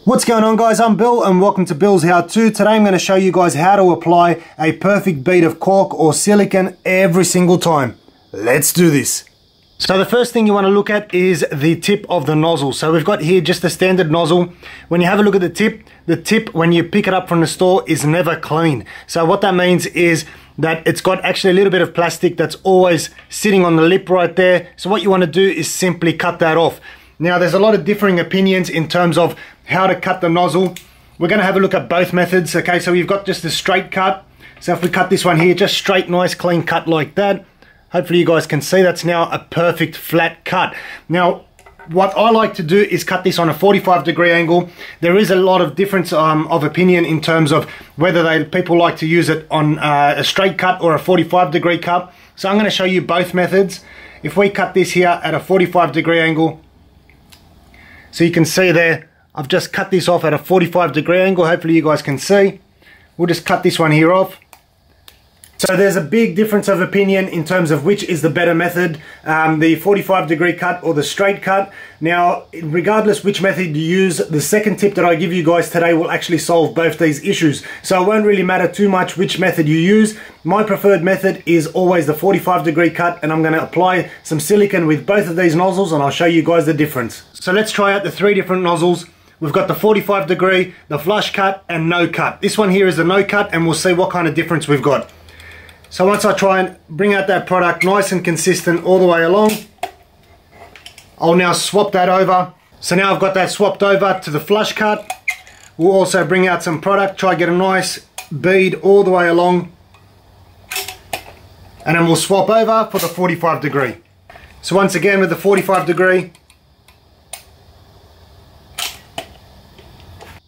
What's going on, guys? I'm Bill and welcome to Bill's How To. Today I'm going to show you guys how to apply a perfect bead of caulk or silicone every single time. Let's do this. So the first thing you want to look at is the tip of the nozzle. So we've got here just a standard nozzle. When you have a look at the tip when you pick it up from the store is never clean. So what that means is that it's got actually a little bit of plastic that's always sitting on the lip right there. So what you want to do is simply cut that off. Now there's a lot of differing opinions in terms of how to cut the nozzle. We're going to have a look at both methods. Okay, so we've got just a straight cut. So if we cut this one here, just straight, nice, clean cut like that. Hopefully you guys can see that's now a perfect flat cut. Now, what I like to do is cut this on a 45-degree angle. There is a lot of difference of opinion in terms of whether people like to use it on a straight cut or a 45-degree cut. So I'm going to show you both methods. If we cut this here at a 45-degree angle, so you can see there, I've just cut this off at a 45-degree angle. Hopefully you guys can see. We'll just cut this one here off. So there's a big difference of opinion in terms of which is the better method, the 45-degree cut or the straight cut. Now, regardless which method you use, the second tip that I give you guys today will actually solve both these issues. So it won't really matter too much which method you use. My preferred method is always the 45-degree cut, and I'm going to apply some silicone with both of these nozzles and I'll show you guys the difference. So let's try out the three different nozzles. We've got the 45-degree, the flush cut and no cut. This one here is the no cut and we'll see what kind of difference we've got. So once I try and bring out that product nice and consistent all the way along, I'll now swap that over. So now I've got that swapped over to the flush cut. We'll also bring out some product, try to get a nice bead all the way along. And then we'll swap over for the 45-degree. So once again with the 45-degree.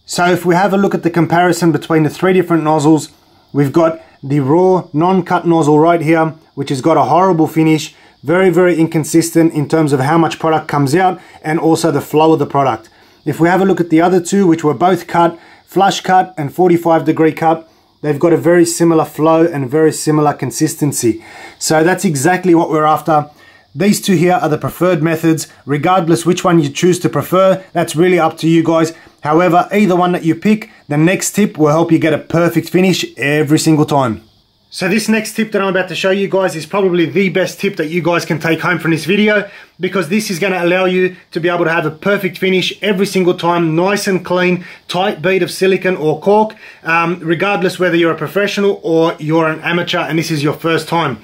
So if we have a look at the comparison between the three different nozzles, we've got the raw non-cut nozzle right here, which has got a horrible finish, very inconsistent in terms of how much product comes out and also the flow of the product. If we have a look at the other two, which were both cut, flush cut and 45-degree cut, they've got a very similar flow and very similar consistency. So that's exactly what we're after. These two here are the preferred methods. Regardless which one you choose to prefer, that's really up to you guys. However, either one that you pick, the next tip will help you get a perfect finish every single time. So this next tip that I'm about to show you guys is probably the best tip that you guys can take home from this video, because this is going to allow you to be able to have a perfect finish every single time, nice and clean, tight bead of silicone or caulk, regardless whether you're a professional or you're an amateur and this is your first time.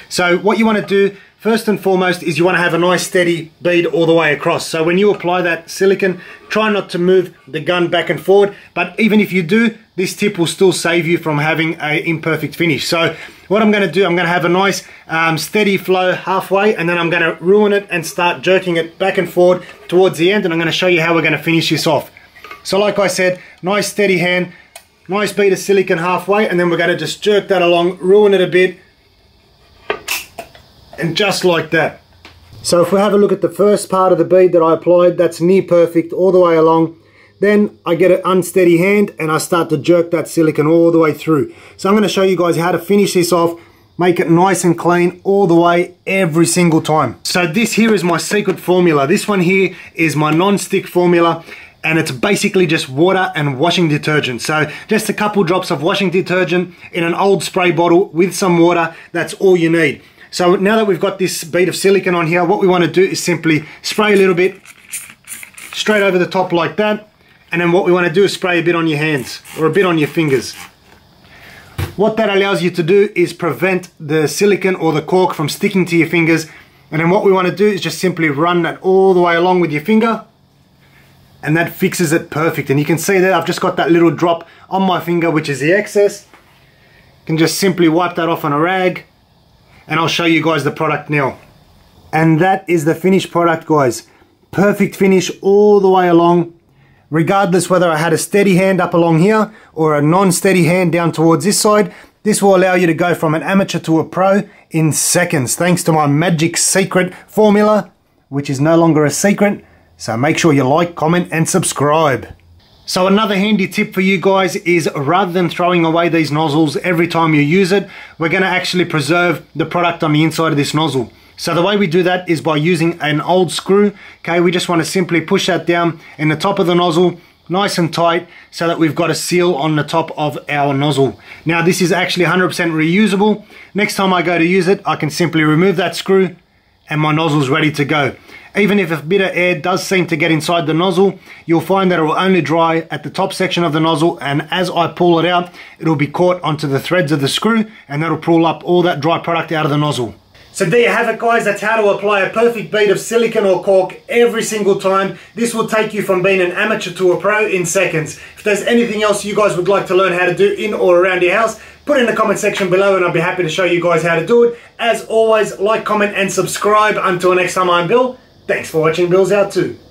So what you want to do first and foremost is you want to have a nice steady bead all the way across. So when you apply that silicone, try not to move the gun back and forward, but even if you do, this tip will still save you from having an imperfect finish. So what I'm going to do, I'm going to have a nice steady flow halfway, and then I'm going to ruin it and start jerking it back and forward towards the end, and I'm going to show you how we're going to finish this off. So like I said, nice steady hand, nice bead of silicone halfway, and then we're going to just jerk that along, ruin it a bit, and just like that. So if we have a look at the first part of the bead that I applied, that's near perfect all the way along. Then I get an unsteady hand and I start to jerk that silicone all the way through. So I'm going to show you guys how to finish this off, make it nice and clean all the way every single time. So this here is my secret formula. This one here is my non-stick formula, and it's basically just water and washing detergent. So just a couple drops of washing detergent in an old spray bottle with some water, that's all you need. So now that we've got this bead of silicone on here, what we want to do is simply spray a little bit straight over the top like that. And then what we want to do is spray a bit on your hands or a bit on your fingers. What that allows you to do is prevent the silicone or the caulk from sticking to your fingers. And then what we want to do is just simply run that all the way along with your finger. And that fixes it perfect. And you can see that I've just got that little drop on my finger, which is the excess. You can just simply wipe that off on a rag. And I'll show you guys the product now. And that is the finished product, guys. Perfect finish all the way along. Regardless whether I had a steady hand up along here or a non-steady hand down towards this side, this will allow you to go from an amateur to a pro in seconds, thanks to my magic secret formula, which is no longer a secret. So make sure you like, comment and subscribe. So another handy tip for you guys is, rather than throwing away these nozzles every time you use it, we're going to actually preserve the product on the inside of this nozzle. So the way we do that is by using an old screw. Okay, we just want to simply push that down in the top of the nozzle, nice and tight so that we've got a seal on the top of our nozzle. Now this is actually 100% reusable. Next time I go to use it, I can simply remove that screw and my nozzle's ready to go. Even if a bit of air does seem to get inside the nozzle, you'll find that it will only dry at the top section of the nozzle, and as I pull it out, it'll be caught onto the threads of the screw, and that'll pull up all that dry product out of the nozzle. So there you have it, guys. That's how to apply a perfect bead of silicone or caulk every single time. This will take you from being an amateur to a pro in seconds. If there's anything else you guys would like to learn how to do in or around your house, put it in the comment section below and I'll be happy to show you guys how to do it. As always, like, comment and subscribe. Until next time, I'm Bill. Thanks for watching Billshowto.